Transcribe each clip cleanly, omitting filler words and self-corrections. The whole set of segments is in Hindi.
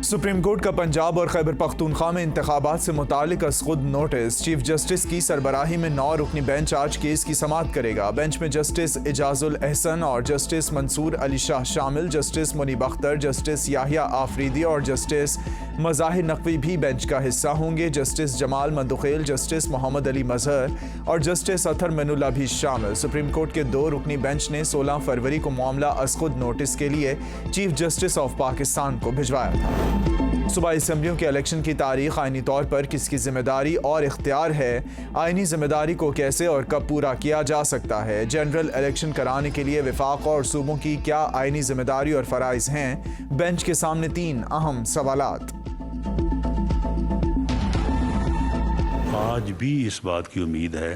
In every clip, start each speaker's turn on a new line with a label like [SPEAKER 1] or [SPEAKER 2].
[SPEAKER 1] सुप्रीम कोर्ट का पंजाब और खैबर पख्तूनख्वा में इंतखाबात से मुतालिक खुद नोटिस। चीफ जस्टिस की सरबराही में 9 रुकनी बेंच आज केस की समाअत करेगा। बेंच में जस्टिस एजाजुल एहसन और जस्टिस मंसूर अली शाह शामिल, जस्टिस मुनीब अख्तर, जस्टिस याहिया आफरीदी और जस्टिस मज़ाहिर नकवी भी बेंच का हिस्सा होंगे। जस्टिस जमाल मंदुखेल, जस्टिस मोहम्मद अली मजहर और जस्टिस अतर मेनुल्ला भी शामिल। सुप्रीम कोर्ट के 2 रुकनी बेंच ने 16 फरवरी को मामला खुद नोटिस के लिए चीफ जस्टिस ऑफ पाकिस्तान को भिजवाया था। सूबाई असम्बलियों के इलेक्शन की तारीख आइनी तौर पर किसकी जिम्मेदारी और इख्तियार है? आइनी जिम्मेदारी को कैसे और कब पूरा किया जा सकता है? जनरल इलेक्शन कराने के लिए वफाक और सूबों की क्या आइनी जिम्मेदारी और फ़राइज़ हैं? बेंच के सामने 3 अहम सवालात।
[SPEAKER 2] आज भी इस बात की उम्मीद है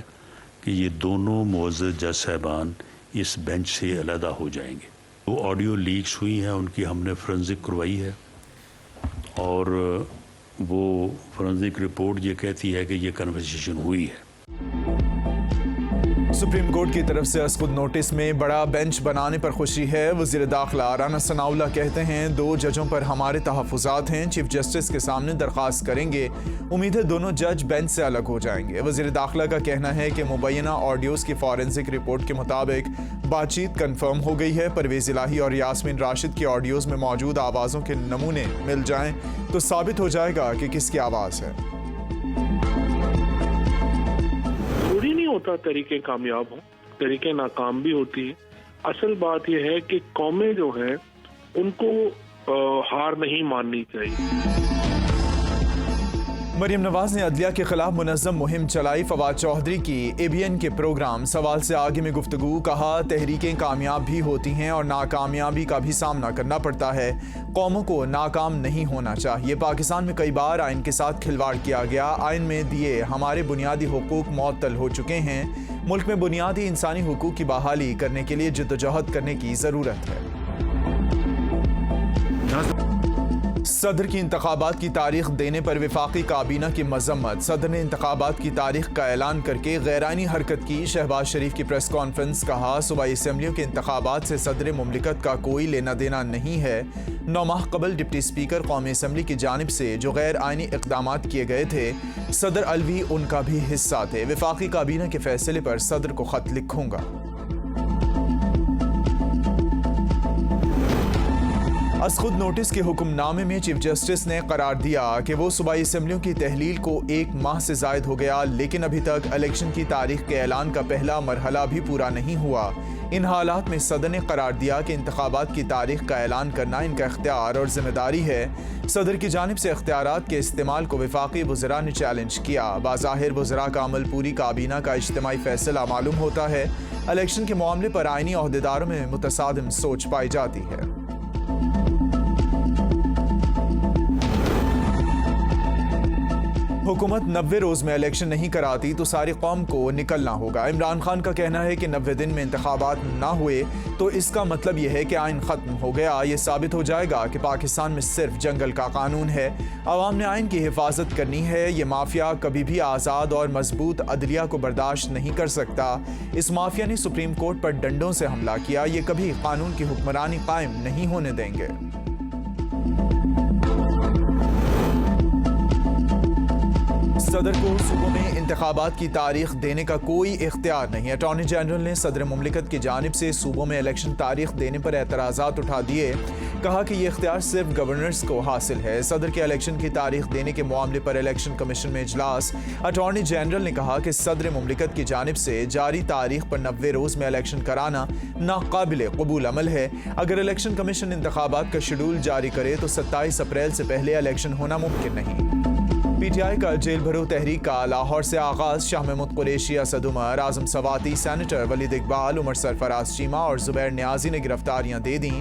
[SPEAKER 2] कि ये दोनों मुअज़्ज़ज़ जज साहबान इस बेंच से अलहदा हो जाएंगे। वो ऑडियो लीक्स हुई हैं, उनकी हमने फोरेंसिक करवाई है और वो फोरेंसिक रिपोर्ट ये कहती है कि ये कन्वर्सेशन हुई है।
[SPEAKER 1] सुप्रीम कोर्ट की तरफ से खुद नोटिस में बड़ा बेंच बनाने पर खुशी है। वज़ीर दाखिला राना सनाउल्लाह कहते हैं 2 जजों पर हमारे तहफ़्फ़ुज़ात हैं, चीफ जस्टिस के सामने दरख्वास्त करेंगे। उम्मीद है दोनों जज बेंच से अलग हो जाएंगे। वज़ीर दाखिला का कहना है कि मुबैना ऑडियोज़ की फॉरेंसिक रिपोर्ट के मुताबिक बातचीत कन्फर्म हो गई है। परवेज़ इलाही और यास्मीन राशिद की ऑडियोज़ में मौजूद आवाज़ों के नमूने मिल जाएं तो साबित हो जाएगा कि किसकी आवाज़ है।
[SPEAKER 3] होता तरीके कामयाब हो, तरीके नाकाम भी होती है। असल बात यह है कि कौमें जो हैं उनको हार नहीं माननी चाहिए।
[SPEAKER 1] मरियम नवाज ने अदलिया के खिलाफ मुनज़्ज़म मुहिम चलाई। फवाद चौधरी की ABN के प्रोग्राम सवाल से आगे में गुफ्तगू। कहा तहरीकें कामयाब भी होती हैं और नाकामयाबी का भी सामना करना पड़ता है। कौमों को नाकाम नहीं होना चाहिए। पाकिस्तान में कई बार आइन के साथ खिलवाड़ किया गया। आइन में दिए हमारे बुनियादी हुकूक मुअत्तल हो चुके हैं। मुल्क में बुनियादी इंसानी हुकूक की बहाली करने के लिए जद्दोजहद करने की ज़रूरत है। सदर की इंतखाबात की तारीख देने पर वफाकी काबीना की मजम्मत। सदर ने इंतखाबात की तारीख का ऐलान करके गैरानी हरकत की। शहबाज शरीफ की प्रेस कॉन्फ्रेंस। कहा सूबाई असम्बलियों के इंतखाबात से सदर मुमलिकत का कोई लेना देना नहीं है। 9 माह कबल डिप्टी स्पीकर कौमी असम्बली की जानिब से जो गैर आइनी इक़दाम किए गए थे, सदर अलवी उनका भी हिस्सा थे। वफाकी काबीना के फैसले पर सदर को खत लिखूंगा। खुद नोटिस के हुक्मनामे में चीफ जस्टिस ने करार दिया कि वो सूबाई असम्बलियों की तहलील को 1 माह से ज़ायद हो गया, लेकिन अभी तक इलेक्शन की तारीख के ऐलान का पहला मरहला भी पूरा नहीं हुआ। इन हालात में सदर ने करार दिया कि इंतखाबात की तारीख का ऐलान करना इनका इख्तियार और जिम्मेदारी है। सदर की जानिब से इख्तियारात के इस्तेमाल को वफाकी वज़रा ने चैलेंज किया। बाज़ाहिर वज़रा का अमल पूरी काबीना का इज्तिमाई फैसला मालूम होता है। इलेक्शन के मामले पर आइनी ओहदेदारों में मुतसादिम सोच पाई जाती है। हुकूमत 90 रोज़ में इलेक्शन नहीं कराती तो सारी कौम को निकलना होगा। इमरान खान का कहना है कि 90 दिन में इंतखाबात ना हुए तो इसका मतलब यह है कि आइन ख़त्म हो गया। ये साबित हो जाएगा कि पाकिस्तान में सिर्फ जंगल का कानून है। आवाम ने आइन की हिफाजत करनी है। ये माफिया कभी भी आज़ाद और मजबूत अदलिया को बर्दाश्त नहीं कर सकता। इस माफिया ने सुप्रीम कोर्ट पर डंडों से हमला किया। ये कभी कानून की हुक्मरानी कायम नहीं होने देंगे। सदर को सूबों में इंतखाबात की तारीख देने का कोई इख्तियार नहीं। अटॉर्नी जनरल ने सदर मुमलिकत की जानिब से सूबों में इलेक्शन तारीख देने पर एतराज़ात उठा दिए। कहा कि यह इख्तियार सिर्फ गवर्नर्स को हासिल है। सदर के इलेक्शन की तारीख देने के मामले पर इलेक्शन कमीशन में इजलास। अटॉर्नी जनरल ने कहा कि सदर मुमलिकत की जानिब से जारी तारीख पर 90 रोज़ में इलेक्शन कराना नाकाबिल कबूल अमल है। अगर इलेक्शन कमीशन इंतखाबात का शेड्यूल जारी करे तो 27 अप्रैल से पहले इलेक्शन होना मुमकिन नहीं। PTI का जेल भरो तहरीक का लाहौर से आगाज। शाह महमूद कुरैशी, असद उमर, आजम सवाती, सेनेटर वलीद इकबाल, उमर सरफराज चीमा और जुबैर न्याजी ने गिरफ्तारियां दे दी।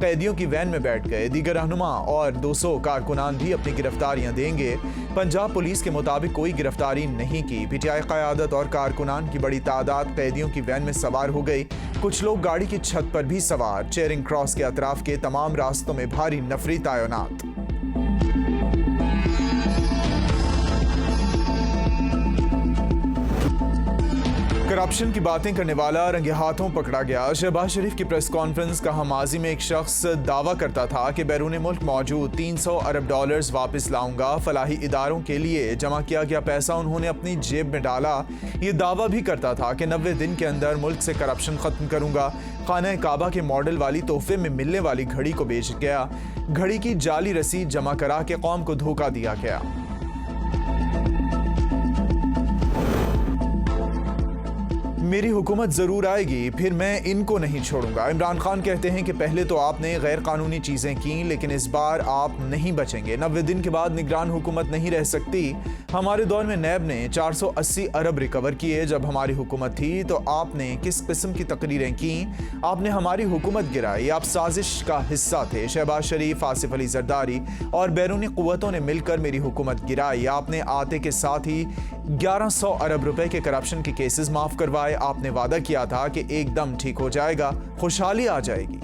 [SPEAKER 1] कैदियों की वैन में बैठ गए। दीगर रहनुमा और 200 कारकुनान भी अपनी गिरफ्तारियां देंगे। पंजाब पुलिस के मुताबिक कोई गिरफ्तारी नहीं की। PTI क़यादत और कारकुनान की बड़ी तादाद कैदियों की वैन में सवार हो गई। कुछ लोग गाड़ी की छत पर भी सवार। चेयरिंग क्रॉस के अतराफ के तमाम रास्तों में भारी नफरी तैनात। करप्शन की बातें करने वाला रंगे हाथों पकड़ा गया। शहबाज शरीफ की प्रेस कॉन्फ्रेंस कहा माजी में एक शख्स दावा करता था कि बैरून मुल्क मौजूद 300 अरब डॉलर्स वापस लाऊंगा। फलाही इदारों के लिए जमा किया गया पैसा उन्होंने अपनी जेब में डाला। ये दावा भी करता था कि 90 दिन के अंदर मुल्क से करप्शन खत्म करूंगा। खाना काबा के मॉडल वाली तोहफे में मिलने वाली घड़ी को बेच गया। घड़ी की जाली रसीद जमा करा के कौम को धोखा दिया गया। मेरी हुकूमत जरूर आएगी, फिर मैं इनको नहीं छोड़ूंगा। इमरान खान कहते हैं कि पहले तो आपने गैर कानूनी चीजें की, लेकिन इस बार आप नहीं बचेंगे। 90 दिन के बाद निगरान हुकूमत नहीं रह सकती। हमारे दौर में नैब ने 480 अरब रिकवर किए। जब हमारी हुकूमत थी तो आपने किस किस्म की तकरीरें की? आपने हमारी हुकूमत गिराई। आप साजिश का हिस्सा थे। शहबाज शरीफ, आसिफ अली जरदारी और बैरूनी कुव्वतों ने मिलकर मेरी हुकूमत गिराई। आपने आते के साथ ही 1100 अरब रुपए के करप्शन के केसेस माफ करवाए। आपने वादा किया था कि एकदम ठीक हो जाएगा, खुशहाली आ जाएगी।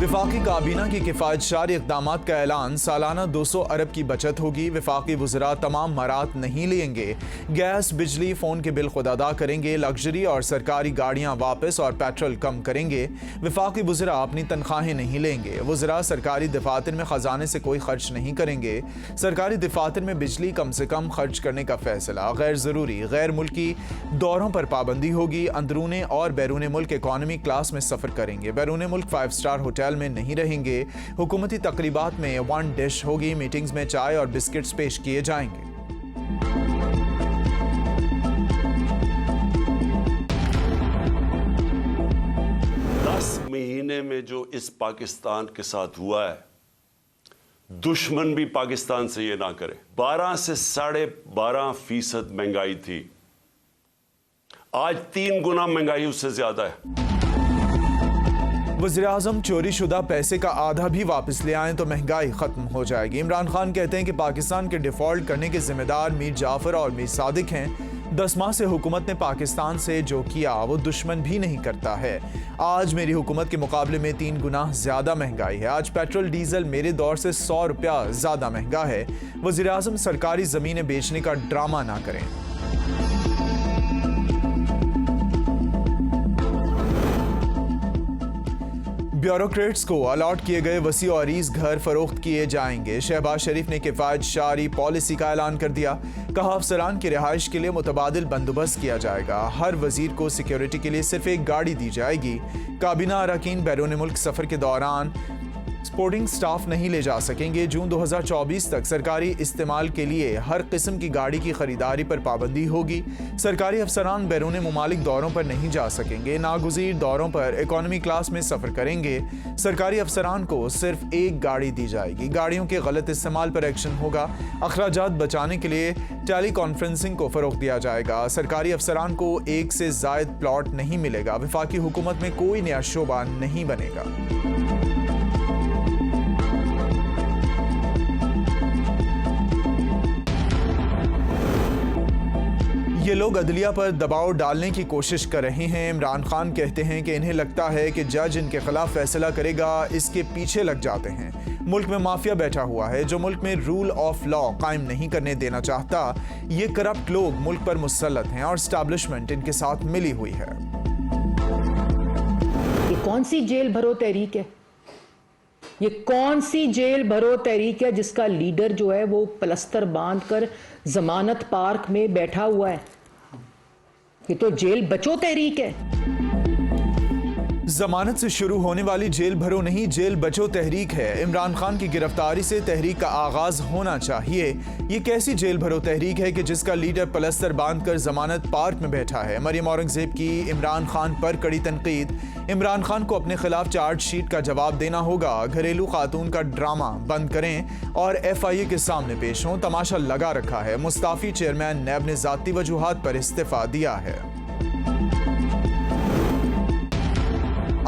[SPEAKER 1] विफाकी काबीना की किफायतशारी इक़दामात का ऐलान। सालाना 200 अरब की बचत होगी। विफाकी वज़रा तमाम मरात नहीं लेंगे। गैस, बिजली, फ़ोन के बिल खुद अदा करेंगे। लग्जरी और सरकारी गाड़ियाँ वापस और पेट्रोल कम करेंगे। विफाकी वज़रा अपनी तनख्वाहें नहीं लेंगे। वज़रा सरकारी दफातर में ख़जाने से कोई खर्च नहीं करेंगे। सरकारी दफातर में बिजली कम से कम खर्च करने का फैसला। गैर ज़रूरी गैर मुल्की दौरों पर पाबंदी होगी। अंदरूनी और बैरून मुल्क इकॉनमी क्लास में सफ़र करेंगे। बैरून मुल्क 5 स्टार होटल में नहीं रहेंगे। हुकूमती तकरीबात में 1 डिश होगी। मीटिंग्स में चाय और बिस्किट्स पेश किए जाएंगे।
[SPEAKER 4] महीने में जो इस पाकिस्तान के साथ हुआ है, दुश्मन भी पाकिस्तान से ये ना करे। 12 से 12.5% महंगाई थी, आज 3 गुना महंगाई उससे ज्यादा है।
[SPEAKER 1] वज़ीर-ए-आज़म चोरी शुदा पैसे का आधा भी वापस ले आएं तो महंगाई खत्म हो जाएगी। इमरान खान कहते हैं कि पाकिस्तान के डिफॉल्ट करने के जिम्मेदार मीर जाफर और मीर सादिक हैं। 10 माह से हुकूमत ने पाकिस्तान से जो किया वो दुश्मन भी नहीं करता है। आज मेरी हुकूमत के मुकाबले में 3 गुना ज्यादा महंगाई है। आज पेट्रोल डीजल मेरे दौर से 100 रुपया ज्यादा महंगा है। वज़ीर-ए-आज़म सरकारी जमीनें बेचने का ड्रामा ना करें। ब्यूरोक्रेट्स को अलॉट किए गए वसी और अरीज घर फरोख्त किए जाएंगे। शहबाज शरीफ ने किफायतशारी पॉलिसी का ऐलान कर दिया। कहा अफसरान की रिहाइश के लिए मुतबादिल बंदोबस्त किया जाएगा। हर वजीर को सिक्योरिटी के लिए सिर्फ एक गाड़ी दी जाएगी। काबीना अरकान बैरून मुल्क सफर के दौरान सपोर्टिंग स्टाफ नहीं ले जा सकेंगे। जून 2024 तक सरकारी इस्तेमाल के लिए हर किस्म की गाड़ी की खरीदारी पर पाबंदी होगी। सरकारी अफसरान बैरून मुमालिक दौरों पर नहीं जा सकेंगे। नागुज़ीर दौरों पर इकॉनमी क्लास में सफ़र करेंगे। सरकारी अफसरान को सिर्फ एक गाड़ी दी जाएगी। गाड़ियों के गलत इस्तेमाल पर एक्शन होगा। अखराजात बचाने के लिए टेली कॉन्फ्रेंसिंग को फ़रोग़ दिया जाएगा। सरकारी अफसरान को एक से ज़ायद प्लॉट नहीं मिलेगा। वफाकी हुकूमत में कोई नया शोबा नहीं बनेगा। ये लोग अदलिया पर दबाव डालने की कोशिश कर रहे हैं। इमरान खान कहते हैं कि इन्हें लगता है कि जज इनके खिलाफ फैसला करेगा, इसके पीछे लग जाते हैं। मुल्क में माफिया बैठा हुआ है जो मुल्क में रूल ऑफ लॉ कायम नहीं करने देना चाहता। ये करप्ट लोग मुल्क पर मुसल्लत हैं और एस्टैब्लिशमेंट इनके साथ मिली हुई है।
[SPEAKER 5] ये कौन सी जेल भरो तहरीक है? ये कौन सी जेल भरो तहरीक है जिसका लीडर जो है वो प्लस्तर बांधकर जमानत पार्क में बैठा हुआ है? ये तो जेल बचो तहरीक है।
[SPEAKER 1] जमानत से शुरू होने वाली जेल भरो नहीं, जेल बचो तहरीक है। इमरान खान की गिरफ्तारी से तहरीक का आगाज होना चाहिए। ये कैसी जेल भरो तहरीक है कि जिसका लीडर प्लस्तर बांधकर जमानत पार्क में बैठा है? मरियम औरंगजेब की इमरान खान पर कड़ी तनकीद। इमरान खान को अपने खिलाफ चार्जशीट का जवाब देना होगा। घरेलू खातून का ड्रामा बंद करें और FIA के सामने पेश हों। तमाशा लगा रखा है। मुस्ताफी चेयरमैन नैब ने जाती वजूहात पर इस्तीफा दिया है।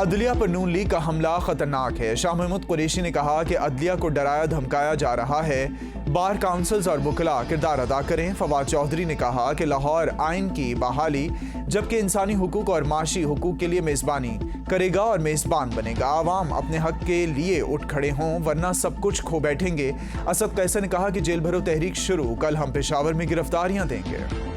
[SPEAKER 1] अदलिया पर नून लीग का हमला खतरनाक है। शाह महमूद कुरैशी ने कहा कि अदलिया को डराया धमकाया जा रहा है, बार काउंसिल्स और वकला किरदार अदा करें। फवाद चौधरी ने कहा कि लाहौर आइन की बहाली जबकि इंसानी हुकूक और माशी हुकूक के लिए मेज़बानी करेगा और मेज़बान बनेगा। आवाम अपने हक के लिए उठ खड़े हों वरना सब कुछ खो बैठेंगे। असद कैसर ने कहा कि जेल भरो तहरीक शुरू, कल हम पेशावर में गिरफ्तारियां देंगे।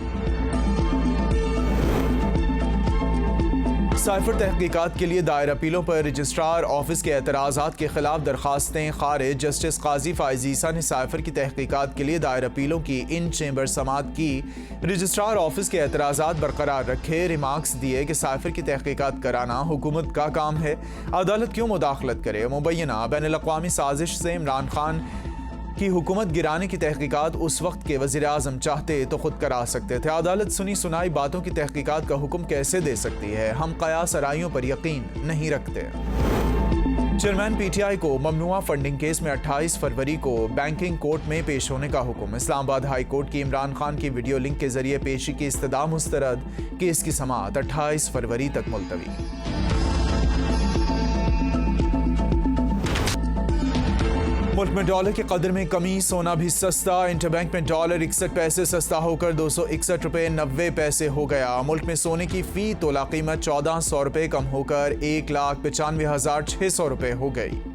[SPEAKER 1] साइफर तहकीकात के लिए दायर अपीलों पर रजिस्ट्रार ऑफिस के एतराज़ात के खिलाफ दरखास्तें खारिज। जस्टिस काजी फाइज ईसा ने साइफर की तहकीकात के लिए दायर अपीलों की इन चेंबर समात की। रजिस्ट्रार ऑफिस के एतराज़ात बरकरार रखे। रिमार्क्स दिए कि साइफर की तहकीकात कराना हुकूमत का काम है, अदालत क्यों मुदाखलत करे। मुबैना बैनुल-अक़वामी साजिश से इमरान खान की हुकूमत गिराने की तहकीकात उस वक्त के वज़ीर आज़म चाहते तो खुद करा सकते थे। अदालत सुनी सुनाई बातों की तहकीकात का हुक्म कैसे दे सकती है। हम कयास आराइयों पर यकीन नहीं रखते। चेयरमैन पीटीआई को ममनुआ फंडिंग केस में 28 फरवरी को बैंकिंग कोर्ट में पेश होने का हुक्म। इस्लामाबाद हाई कोर्ट की इमरान खान की वीडियो लिंक के जरिए पेशी की इस्तदा मुस्तरद। केस की समाअत 28 फरवरी तक मुलतवी। मुल्क में डॉलर की कदर में कमी, सोना भी सस्ता। इंटरबैंक में डॉलर 61 पैसे सस्ता होकर 261 रुपये 90 पैसे हो गया। मुल्क में सोने की फी तोला कीमत 1400 रुपये कम होकर 1,95,600 रुपये हो गई।